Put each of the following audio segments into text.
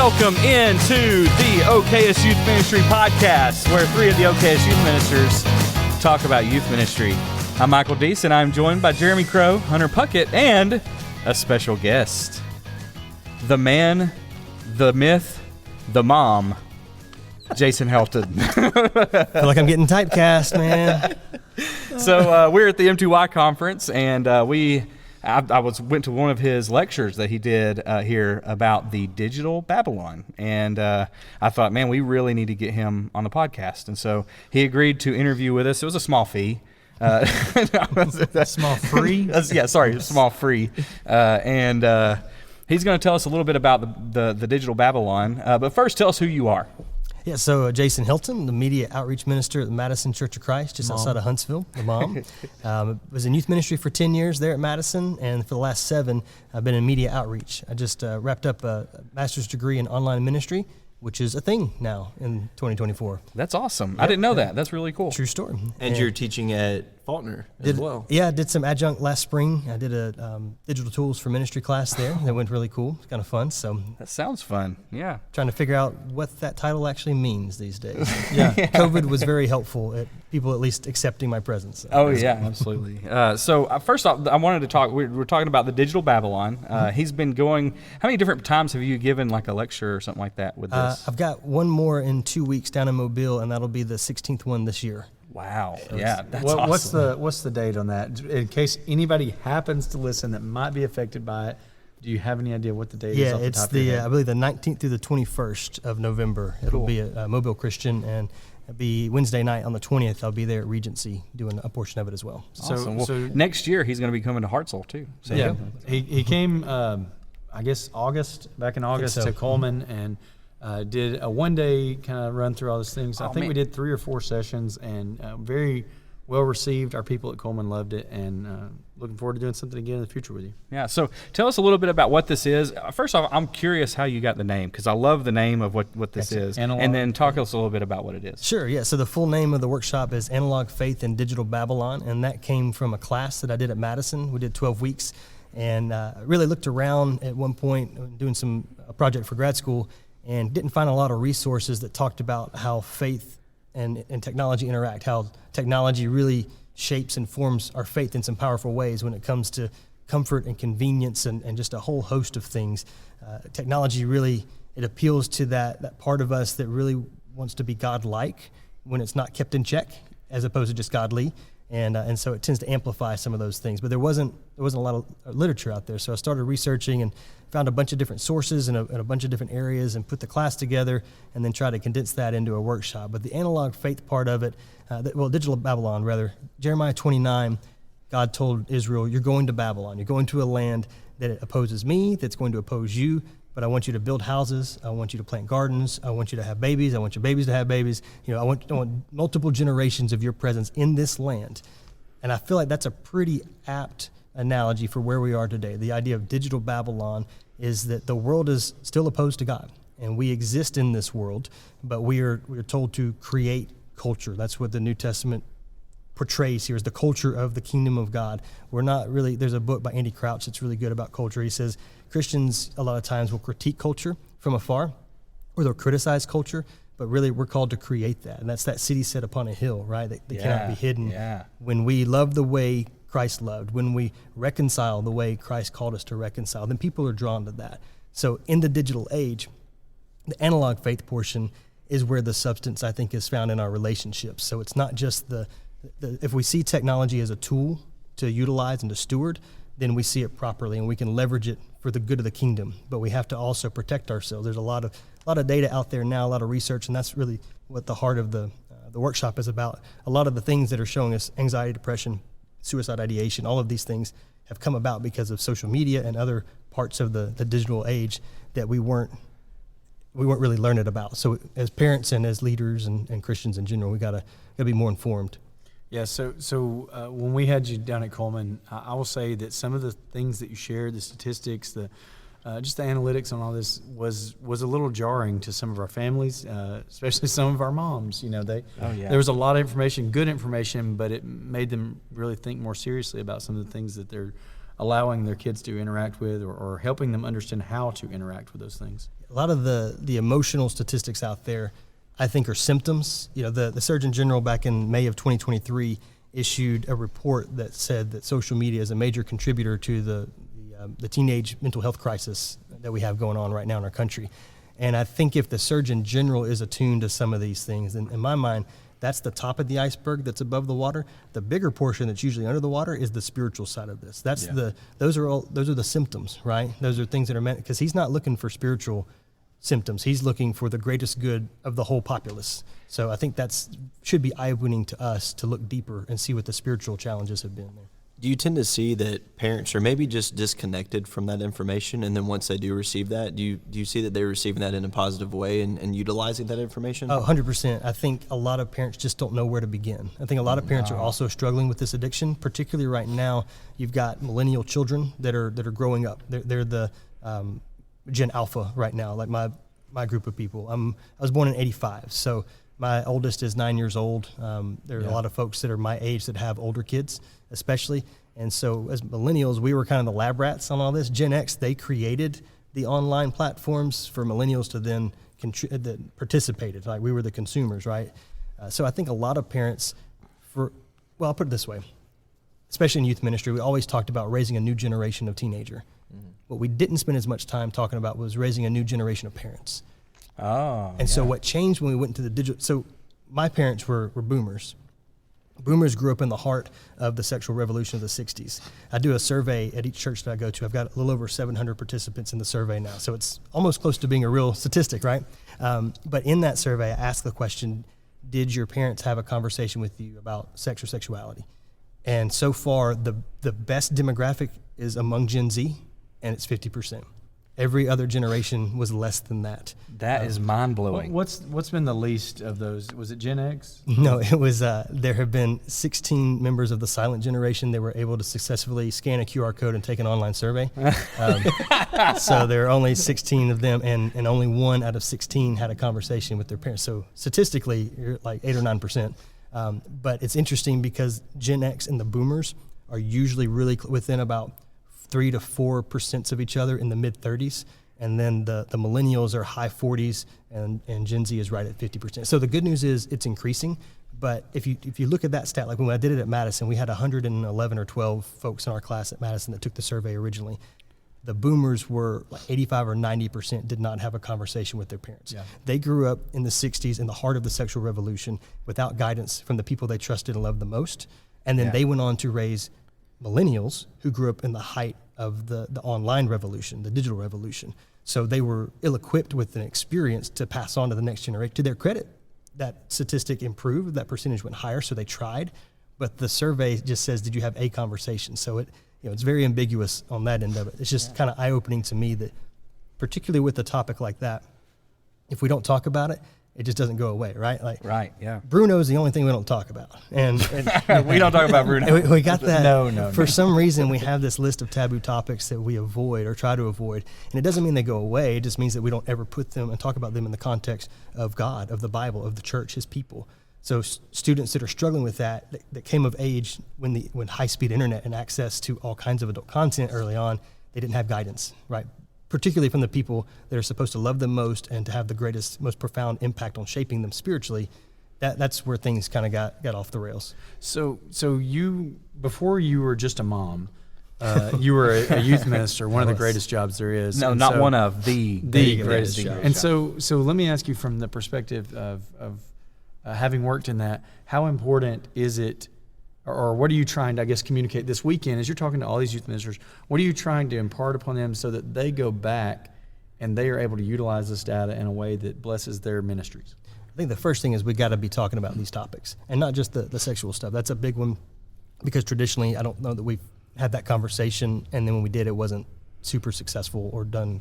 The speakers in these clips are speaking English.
welcome into the OKS Youth Ministry Podcast, where three of the OKS Youth Ministers talk about youth ministry. I'm Michael Deese, and I'm joined by Jeremy Crow, Hunter Puckett, and a special guest, the man, the myth, the mom, Jason Helton. I feel like I'm getting typecast, man. So we're at the M2Y conference, and I went to one of his lectures that he did here about the digital Babylon, and I thought, man, we really need to get him on the podcast. And so he agreed to interview with us. It was a small fee. Small free? Small free. And he's going to tell us a little bit about the digital Babylon. But first, tell us who you are. Yeah, so Jason Helton, the media outreach minister at the Madison Church of Christ, just outside of Huntsville, the mom. Was in youth ministry for 10 years there at Madison, and for the last 7, I've been in media outreach. I just wrapped up a master's degree in online ministry, which is a thing now in 2024. That's awesome. I didn't know that. That's really cool. True story. And you're teaching at Faulkner as well. Yeah, I did some adjunct last spring. I did a digital tools for ministry class there. That went really cool. It's kind of fun. So that sounds fun. Yeah. Trying to figure out what that title actually means these days. Yeah. COVID was very helpful at people at least accepting my presence. So. Oh, yeah, absolutely. So first off, I wanted to talk, we're talking about the digital Babylon. He's been going, how many different times have you given like a lecture or something like that with this? I've got one more in 2 weeks down in Mobile, and that'll be the 16th one this year. Wow. Yeah, that's awesome. What's the date on that? In case anybody happens to listen that might be affected by it, do you have any idea what the date is? Yeah, it's I believe the 19th through the 21st of November. It'll be at Mobile Christian, and it'll be Wednesday night on the 20th. I'll be there at Regency doing a portion of it as well. Awesome. So next year he's going to be coming to Hartselle too. So yeah, he came, I guess back in August to Coleman, and did a one-day kind of run through all those things. I think we did 3 or 4 sessions, and very well received. Our people at Coleman loved it, and looking forward to doing something again in the future with you. Yeah, so tell us a little bit about what this is. First off, I'm curious how you got the name, because I love the name of what this is. Analog. And then talk us a little bit about what it is. Sure, yeah. So the full name of the workshop is Analog Faith in Digital Babylon, and that came from a class that I did at Madison. We did 12 weeks, and really looked around at one point doing a project for grad school, and didn't find a lot of resources that talked about how faith and technology interact, how technology really shapes and forms our faith in some powerful ways when it comes to comfort and convenience and just a whole host of things. Technology really, it appeals to that part of us that really wants to be God-like when it's not kept in check, as opposed to just godly. And so it tends to amplify some of those things. But there wasn't a lot of literature out there. So I started researching and found a bunch of different sources in a bunch of different areas and put the class together and then try to condense that into a workshop. But the analog faith part of it, digital Babylon rather, Jeremiah 29, God told Israel, you're going to Babylon. You're going to a land that opposes me, that's going to oppose you. But I want you to build houses. I want you to plant gardens. I want you to have babies. I want your babies to have babies. I want multiple generations of your presence in this land. And I feel like that's a pretty apt analogy for where we are today. The idea of digital Babylon is that the world is still opposed to God, and we exist in this world, but we are told to create culture. That's what the New Testament portrays here, is the culture of the kingdom of God. We're not really, there's a book by Andy Crouch that's really good about culture. He says Christians a lot of times will critique culture from afar, or they'll criticize culture, but really we're called to create that. And that's that city set upon a hill, right? That cannot be hidden. Yeah. When we love the way Christ loved, when we reconcile the way Christ called us to reconcile, then people are drawn to that. So in the digital age, the analog faith portion is where the substance, I think, is found in our relationships. So it's not just if we see technology as a tool to utilize and to steward, then we see it properly and we can leverage it for the good of the kingdom. But we have to also protect ourselves. There's a lot of data out there now, a lot of research, and that's really what the heart of the workshop is about. A lot of the things that are showing us anxiety, depression, suicide ideation, all of these things have come about because of social media and other parts of the digital age that we weren't really learning about. So as parents and as leaders and Christians in general, we gotta be more informed. Yeah, so when we had you down at Coleman, I will say that some of the things that you shared, the statistics, just the analytics on all this was a little jarring to some of our families, especially some of our moms. There was a lot of information, good information, but it made them really think more seriously about some of the things that they're allowing their kids to interact with or helping them understand how to interact with those things? A lot of the emotional statistics out there, I think, are symptoms. The Surgeon General back in May of 2023 issued a report that said that social media is a major contributor to the teenage mental health crisis that we have going on right now in our country. And I think if the Surgeon General is attuned to some of these things, then in my mind, that's the top of the iceberg that's above the water. The bigger portion that's usually under the water is the spiritual side of this. Those are the symptoms, right? Those are things that are meant, because he's not looking for spiritual symptoms. He's looking for the greatest good of the whole populace. So I think should be eye-opening to us to look deeper and see what the spiritual challenges have been there. Do you tend to see that parents are maybe just disconnected from that information, and then once they do receive that, do you see that they're receiving that in a positive way and utilizing that information? Oh, 100%. I think a lot of parents just don't know where to begin. I think a lot of parents are also struggling with this addiction, particularly right now. You've got millennial children that are growing up. They're the Gen Alpha right now, like my group of people. I was born in '85, so my oldest is 9 years old. There are a lot of folks that are my age that have older kids, especially. And so as millennials, we were kind of the lab rats on all this. Gen X, they created the online platforms for millennials to then that participated. Like, we were the consumers, right? So I think a lot of parents, I'll put it this way, especially in youth ministry, we always talked about raising a new generation of teenager. Mm-hmm. What we didn't spend as much time talking about was raising a new generation of parents. So what changed when we went into the digital, so my parents were boomers. Boomers grew up in the heart of the sexual revolution of the 60s. I do a survey at each church that I go to. I've got a little over 700 participants in the survey now, so it's almost close to being a real statistic, right? But in that survey, I asked the question, did your parents have a conversation with you about sex or sexuality? And so far, the best demographic is among Gen Z, and it's 50%. Every other generation was less than that. That is mind-blowing. What's been the least of those? Was it Gen X? No, it was, there have been 16 members of the silent generation that were able to successfully scan a QR code and take an online survey. So there are only 16 of them, and only 1 out of 16 had a conversation with their parents. So statistically, you're like 8 or 9%. But it's interesting because Gen X and the boomers are usually really within about 3 to 4% of each other in the mid-30s, and then the millennials are high 40s, and Gen Z is right at 50%. So the good news is it's increasing, but if you look at that stat, like when I did it at Madison, we had 111 or 12 folks in our class at Madison that took the survey originally. The boomers were like 85 or 90% did not have a conversation with their parents. Yeah. They grew up in the 60s in the heart of the sexual revolution without guidance from the people they trusted and loved the most, and then they went on to raise millennials who grew up in the height of the online revolution, the digital revolution. So they were ill-equipped with an experience to pass on to the next generation. To their credit, that statistic improved, that percentage went higher, so they tried. But the survey just says, did you have a conversation? So it's very ambiguous on that end of it. It's just kind of eye-opening to me that, particularly with a topic like that, if we don't talk about it, it just doesn't go away, right? Right, yeah. Bruno's the only thing we don't talk about. And we don't talk about Bruno. We got that. No. For some reason, we have this list of taboo topics that we avoid or try to avoid. And it doesn't mean they go away. It just means that we don't ever put them and talk about them in the context of God, of the Bible, of the church, his people. So students that are struggling with that came of age when high-speed internet and access to all kinds of adult content early on, they didn't have guidance, right? Particularly from the people that are supposed to love them most and to have the greatest, most profound impact on shaping them spiritually. That's where things kind of got off the rails. So you, before you were just a mom, you were a youth minister, one of the greatest jobs there is. No, not one of the greatest jobs. And so let me ask you from the perspective of having worked in that, how important is it, or what are you trying to, I guess, communicate this weekend as you're talking to all these youth ministers? What are you trying to impart upon them so that they go back and they are able to utilize this data in a way that blesses their ministries? I think the first thing is we got to be talking about these topics, and not just the sexual stuff. That's a big one, because traditionally I don't know that we've had that conversation, and then when we did, it wasn't super successful or done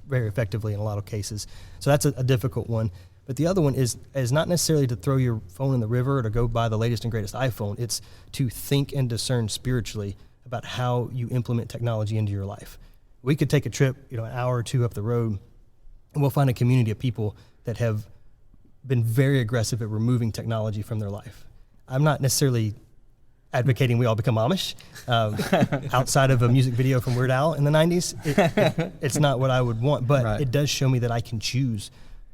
very effectively in a lot of cases. So that's a difficult one. But the other one is not necessarily to throw your phone in the river or to go buy the latest and greatest iPhone. It's to think and discern spiritually about how you implement technology into your life. We could take a trip, an hour or two up the road, and we'll find a community of people that have been very aggressive at removing technology from their life. I'm not necessarily advocating we all become Amish. Outside of a music video from Weird Al in the 90s, it's not what I would want, but it does show me that I can choose.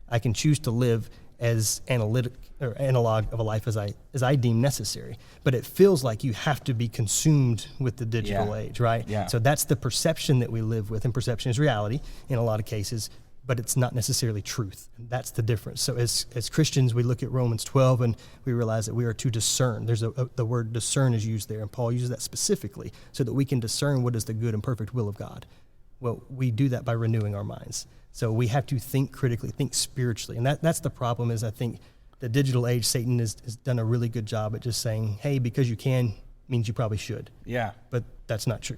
I can choose to live as analog of a life as I deem necessary. But it feels like you have to be consumed with the digital age, right? Yeah. So that's the perception that we live with, and perception is reality in a lot of cases, but it's not necessarily truth. And that's the difference. So as Christians, we look at Romans 12 and we realize that we are to discern. There's the word discern is used there, and Paul uses that specifically so that we can discern what is the good and perfect will of God. Well, we do that by renewing our minds. So we have to think critically, think spiritually. And that's the problem is I think the digital age, Satan has done a really good job at just saying, hey, because you can means you probably should. Yeah. But that's not true.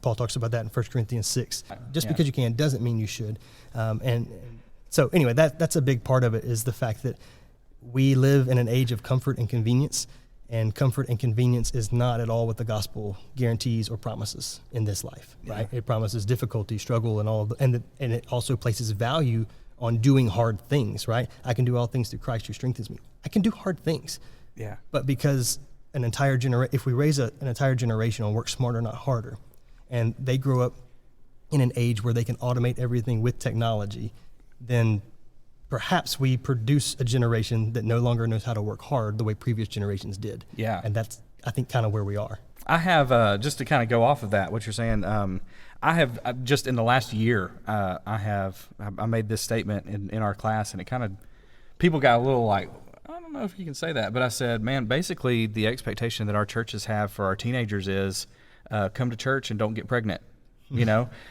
Paul talks about that in 1 Corinthians 6. Just because you can doesn't mean you should. And so anyway, that's a big part of it is the fact that we live in an age of comfort and convenience, and comfort and convenience is not at all what the gospel guarantees or promises in this life, right? It promises difficulty, struggle, and all, and it also places value on doing hard things, right? I can do all things through Christ who strengthens me. I can do hard things. Yeah. But because if we raise an entire generation on work smarter, not harder, and they grow up in an age where they can automate everything with technology, then perhaps we produce a generation that no longer knows how to work hard the way previous generations did. Yeah. And that's, I think, kind of where we are. I have, just to kind of go off of that, what you're saying, I have just in the last year, I made this statement in our class, and it kind of, people got a little like, I don't know if you can say that, but I said, man, basically the expectation that our churches have for our teenagers is come to church and don't get pregnant,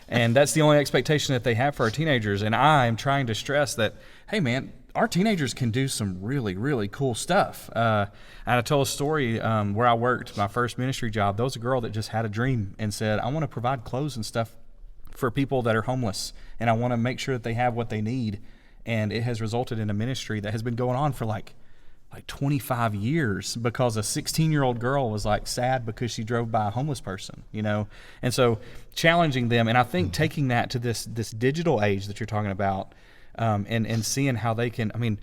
and that's the only expectation that they have for our teenagers. And I'm trying to stress that, hey, man, our teenagers can do some really, really cool stuff. And I told a story where I worked, my first ministry job. There was a girl that just had a dream and said, I want to provide clothes and stuff for people that are homeless, and I want to make sure that they have what they need. And it has resulted in a ministry that has been going on for like 25 years because a 16-year-old girl was like sad because she drove by a homeless person, and so challenging them. And I think taking that to this digital age that you're talking about, and seeing how they can,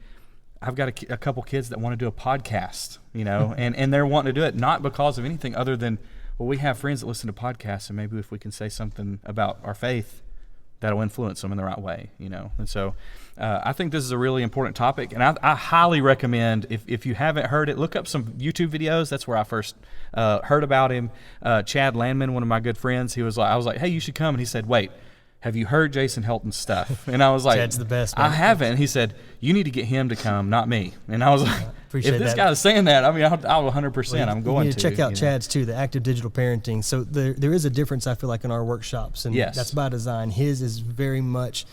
I've got a couple kids that want to do a podcast, and they're wanting to do it not because of anything other than, well, we have friends that listen to podcasts, and maybe if we can say something about our faith, that'll influence them in the right way, And so I think this is a really important topic, and I highly recommend, if you haven't heard it, look up some YouTube videos. That's where I first heard about him. Chad Landman, one of my good friends, I was like, hey, you should come. And he said, wait, have you heard Jason Helton's stuff? And I was like, Chad's the best, man. I haven't. And he said, you need to get him to come, not me. And I was like, if this guy's saying that, I'll 100%, I'm going to. You need to check out Chad's too, the active digital parenting. So there is a difference, I feel like, in our workshops, and that's by design. His is very much,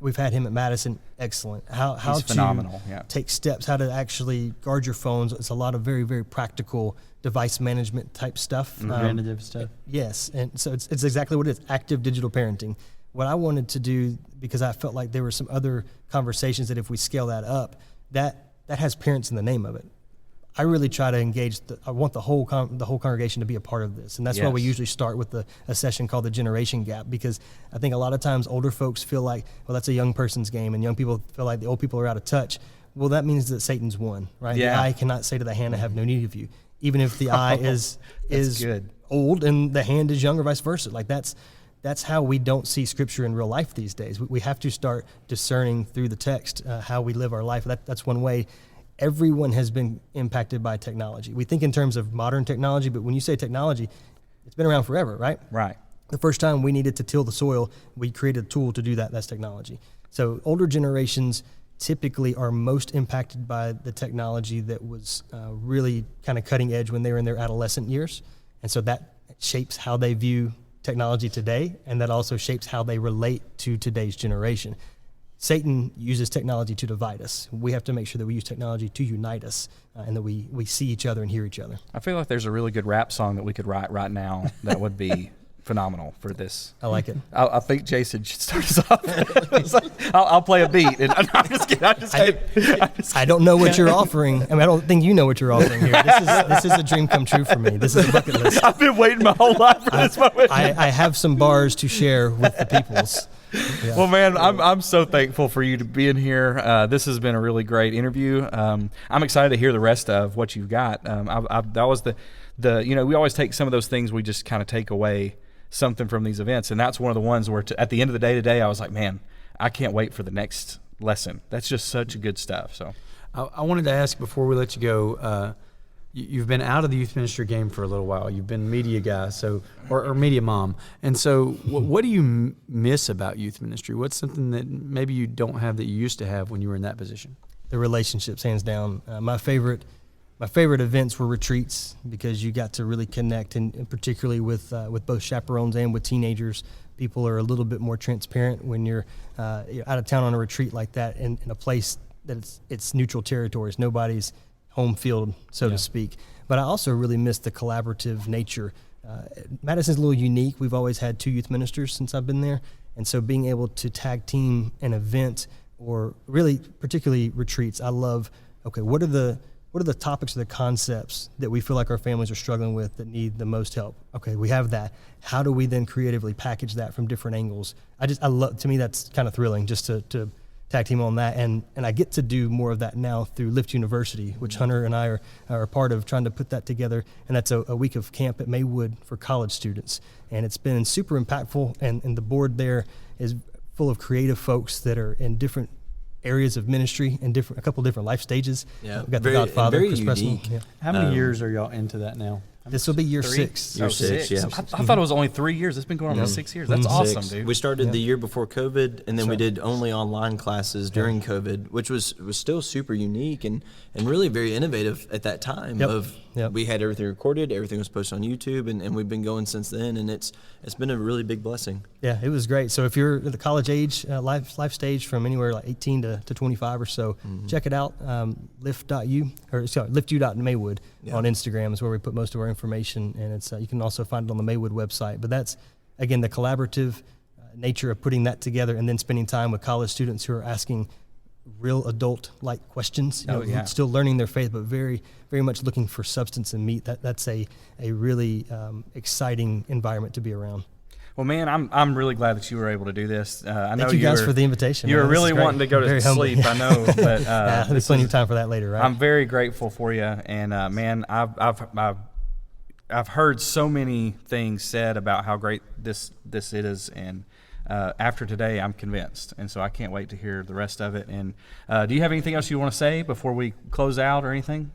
we've had him at Madison, excellent. How He's to phenomenal, take steps, how to actually guard your phones. It's a lot of very, very practical device management type stuff. Preventative stuff. Yes, and so it's exactly what it is, active digital parenting. What I wanted to do, because I felt like there were some other conversations that if we scale that up, that has parents in the name of it. I really try to engage, I want the whole congregation to be a part of this. And that's why we usually start with a session called the generation gap, because I think a lot of times older folks feel like, well, that's a young person's game, and young people feel like the old people are out of touch. Well, that means that Satan's won, right? Yeah. The eye cannot say to the hand, I have no need of you. Even if the eye is good. old and the hand is young, or vice versa. Like that's how we don't see Scripture in real life these days. We have to start discerning through the text how we live our life. That's one way. Everyone has been impacted by technology. We think in terms of modern technology, but when you say technology, it's been around forever, right? Right. The first time we needed to till the soil, we created a tool to do that. That's technology. So older generations typically are most impacted by the technology that was really kind of cutting edge when they were in their adolescent years. And so that shapes how they view technology today, and that also shapes how they relate to today's generation. Satan uses technology to divide us. We have to make sure that we use technology to unite us, and that we see each other and hear each other. I feel like there's a really good rap song that we could write right now that would be phenomenal for this. I like it. I think Jason should start us off. I'll play a beat. And I'm just kidding. I don't know what you're offering. I don't think you know what you're offering here. This is a dream come true for me. This is a bucket list. I've been waiting my whole life for this moment. I have some bars to share with the peoples. Yeah. Well, man, I'm so thankful for you to be in here. This has been a really great interview. I'm excited to hear the rest of what you've got. That was the we always take some of those things, we just kind of take away something from these events, and that's one of the ones where at the end of the day today, I was like, man, I can't wait for the next lesson. That's just such good stuff. So I wanted to ask before we let you go. You've been out of the youth ministry game for a little while. You've been media guy, or media mom. And so what do you miss about youth ministry? What's something that maybe you don't have that you used to have when you were in that position? The relationships, hands down. My favorite events were retreats, because you got to really connect, and particularly with both chaperones and with teenagers. People are a little bit more transparent when you're out of town on a retreat like that, in a place that it's neutral territories. Nobody's home field, so to speak. But I also really miss the collaborative nature. Madison's a little unique. We've always had 2 youth ministers since I've been there. And so being able to tag team an event, or really particularly retreats, I love, okay, what are the topics or the concepts that we feel like our families are struggling with that need the most help? Okay, we have that. How do we then creatively package that from different angles? I love, to me, that's kind of thrilling, just to tag team on that, and I get to do more of that now through Lift University, which Hunter and I are a part of, trying to put that together, and that's a week of camp at Maywood for college students, and it's been super impactful, and the board there is full of creative folks that are in different areas of ministry and a couple different life stages. Yeah, we've got the Godfather, very Chris unique. Pressman. Yeah. How many years are y'all into that now? This will be year 3? 6. Year 6, yeah. I thought it was only 3 years. It's been going on for 6 years. That's awesome, 6. dude. We started the year before COVID, and then we right. did only online classes during COVID, which was still super unique and really very innovative at that time. Yep. We had everything recorded, everything was posted on YouTube, and we've been going since then, and it's been a really big blessing. Yeah, it was great. So if you're at the college age, life stage from anywhere like 18 to 25 or so, check it out. liftu.maywood on Instagram is where we put most of our information, and it's you can also find it on the Maywood website. But that's, again, the collaborative nature of putting that together, and then spending time with college students who are asking real adult-like questions, still learning their faith, but very, very much looking for substance and meat. That's a really exciting environment to be around. Well, man, I'm really glad that you were able to do this. I know Thank you guys for the invitation. You were man. really wanting to go to sleep, I know, but there's plenty of time for that later, right? I'm very grateful for you, and man, I've heard so many things said about how great this is, and after today, I'm convinced, and so I can't wait to hear the rest of it. And do you have anything else you want to say before we close out, or anything?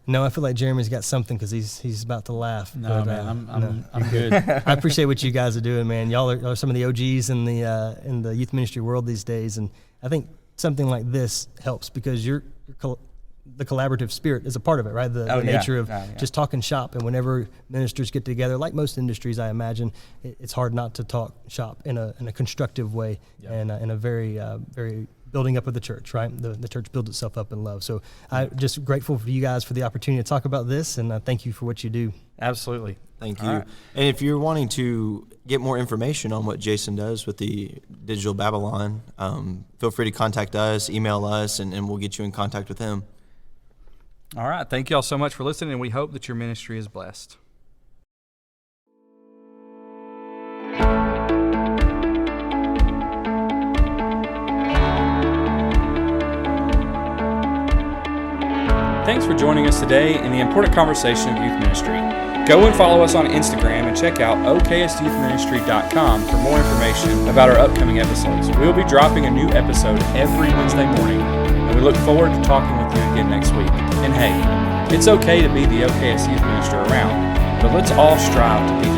No, I feel like Jeremy's got something, because he's about to laugh. No, but, man, I'm good. I appreciate what you guys are doing, man. Y'all are some of the OGs in the youth ministry world these days, and I think something like this helps, because the collaborative spirit is a part of it, right? The nature of just talking shop, and whenever ministers get together, like most industries, I imagine, it's hard not to talk shop in a constructive way, and in a very very building up of the church, right? The church builds itself up in love. So I'm just grateful for you guys for the opportunity to talk about this, and thank you for what you do. Absolutely. Thank you. All right. And if you're wanting to get more information on what Jason does with the Digital Babylon, feel free to contact us, email us, and we'll get you in contact with him. All right. Thank you all so much for listening, and we hope that your ministry is blessed. Thanks for joining us today in the important conversation of youth ministry. Go and follow us on Instagram and check out oksyouthministry.com for more information about our upcoming episodes. We'll be dropping a new episode every Wednesday morning, and we look forward to talking with you again next week. And hey, it's okay to be the OKS youth minister around, but let's all strive to be